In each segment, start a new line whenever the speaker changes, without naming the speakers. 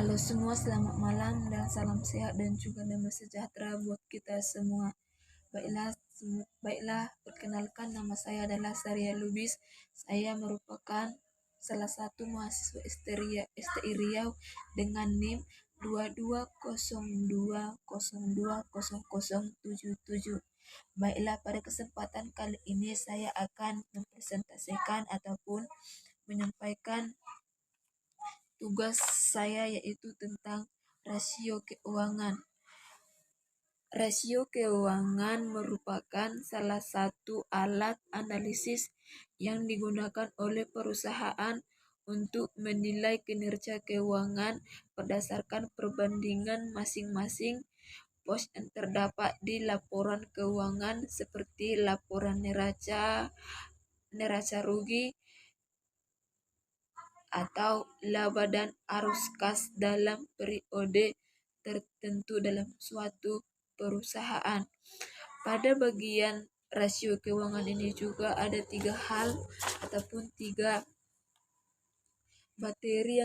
Halo semua, selamat malam dan salam sehat dan juga damai sejahtera buat kita semua. Baiklah, perkenalkan nama saya adalah Saria Lubis. Saya merupakan salah satu mahasiswa STI Riau dengan NIM 2202020077. Baiklah, pada kesempatan kali ini saya akan mempresentasikan ataupun menyampaikan tugas saya, yaitu tentang rasio keuangan. Rasio keuangan merupakan salah satu alat analisis yang digunakan oleh perusahaan untuk menilai kinerja keuangan berdasarkan perbandingan masing-masing pos yang terdapat di laporan keuangan seperti laporan neraca rugi, atau laba dan arus kas dalam periode tertentu dalam suatu perusahaan. Pada bagian rasio keuangan ini juga ada 3 hal ataupun 3 materi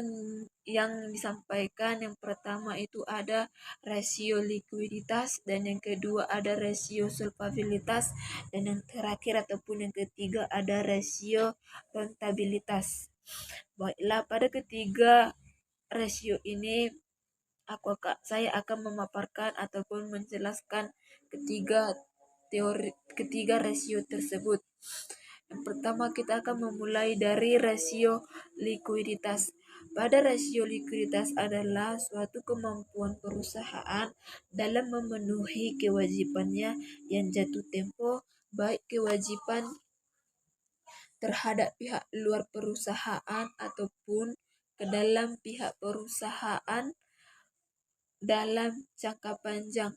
yang disampaikan. Yang pertama itu ada rasio likuiditas, dan yang kedua ada rasio solvabilitas, dan yang terakhir ataupun yang ketiga ada rasio rentabilitas. Baiklah, pada ketiga rasio ini saya akan memaparkan ataupun menjelaskan ketiga rasio tersebut. Yang pertama, kita akan memulai dari rasio likuiditas. Pada rasio likuiditas adalah suatu kemampuan perusahaan dalam memenuhi kewajibannya yang jatuh tempo, baik kewajiban terhadap pihak luar perusahaan ataupun ke dalam pihak perusahaan dalam jangka panjang.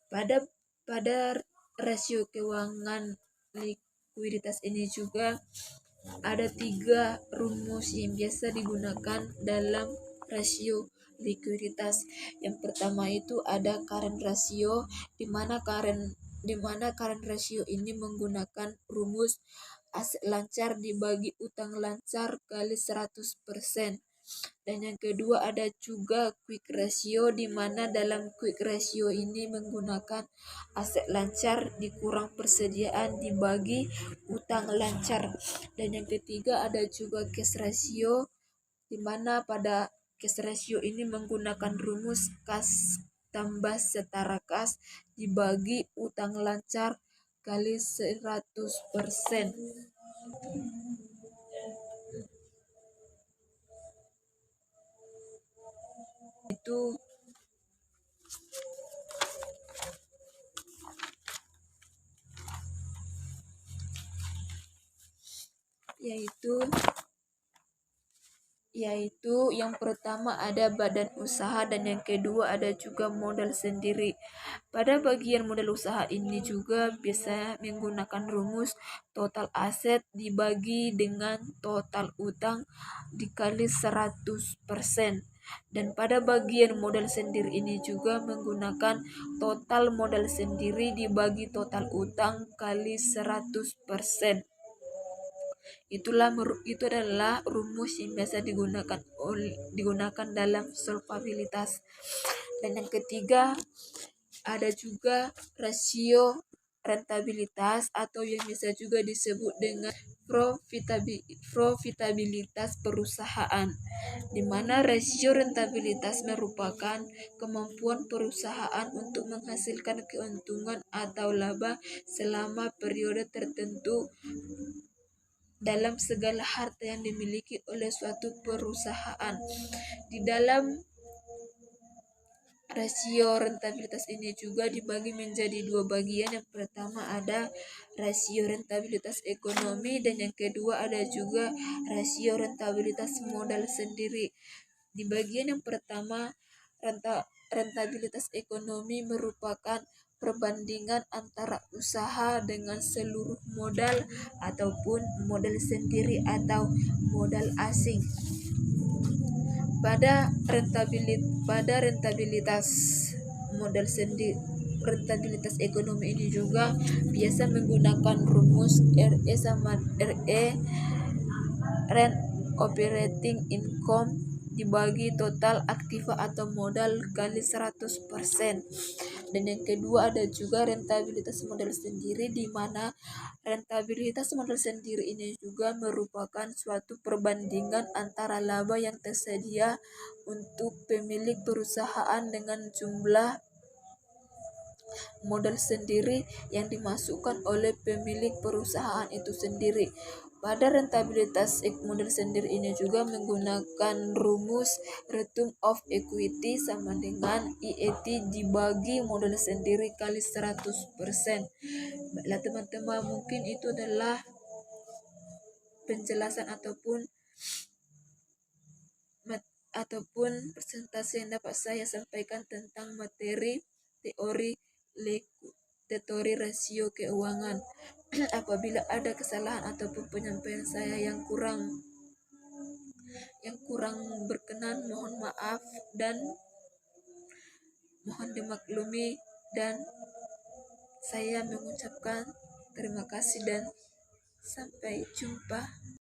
Pada rasio keuangan likuiditas ini juga ada 3 rumus yang biasa digunakan dalam rasio likuiditas. Yang pertama itu ada current ratio, di mana current ratio ini menggunakan rumus aset lancar dibagi utang lancar kali 100%. Dan yang kedua ada juga quick ratio, di mana dalam quick ratio ini menggunakan aset lancar dikurang persediaan dibagi utang lancar. Dan yang ketiga ada juga cash ratio, di mana pada cash ratio ini menggunakan rumus kas tambah setara kas dibagi utang lancar kali 100%. Yaitu yang pertama ada badan usaha, dan yang kedua ada juga modal sendiri. Pada bagian modal usaha ini juga biasa menggunakan rumus total aset dibagi dengan total utang dikali 100%. Dan pada bagian modal sendiri ini juga menggunakan total modal sendiri dibagi total utang kali 100%. Itu adalah rumus yang biasa digunakan dalam solvabilitas. Dan yang ketiga ada juga rasio rentabilitas, atau yang biasa juga disebut dengan profitabilitas perusahaan, di mana rasio rentabilitas merupakan kemampuan perusahaan untuk menghasilkan keuntungan atau laba selama periode tertentu dalam segala harta yang dimiliki oleh suatu perusahaan. Di dalam rasio rentabilitas ini juga dibagi menjadi 2 bagian. Yang pertama ada rasio rentabilitas ekonomi, dan yang kedua ada juga rasio rentabilitas modal sendiri. Di bagian yang pertama, rentabilitas ekonomi merupakan perbandingan antara usaha dengan seluruh modal ataupun modal sendiri atau modal asing. Pada rentabilitas modal sendiri, rentabilitas ekonomi ini juga biasa menggunakan rumus RE sama RE, rent operating income dibagi total aktiva atau modal kali 100%. Dan yang kedua ada juga rentabilitas modal sendiri, di mana rentabilitas modal sendiri ini juga merupakan suatu perbandingan antara laba yang tersedia untuk pemilik perusahaan dengan jumlah modal sendiri yang dimasukkan oleh pemilik perusahaan itu sendiri. Pada rentabilitas modal sendiri ini juga menggunakan rumus return of equity sama dengan IET dibagi modal sendiri kali 100%. Baiklah teman-teman, mungkin itu adalah penjelasan ataupun presentasi yang dapat saya sampaikan tentang materi teori rasio keuangan. Apabila ada kesalahan ataupun penyampaian saya yang kurang berkenan, mohon maaf dan mohon dimaklumi, dan saya mengucapkan terima kasih dan sampai jumpa.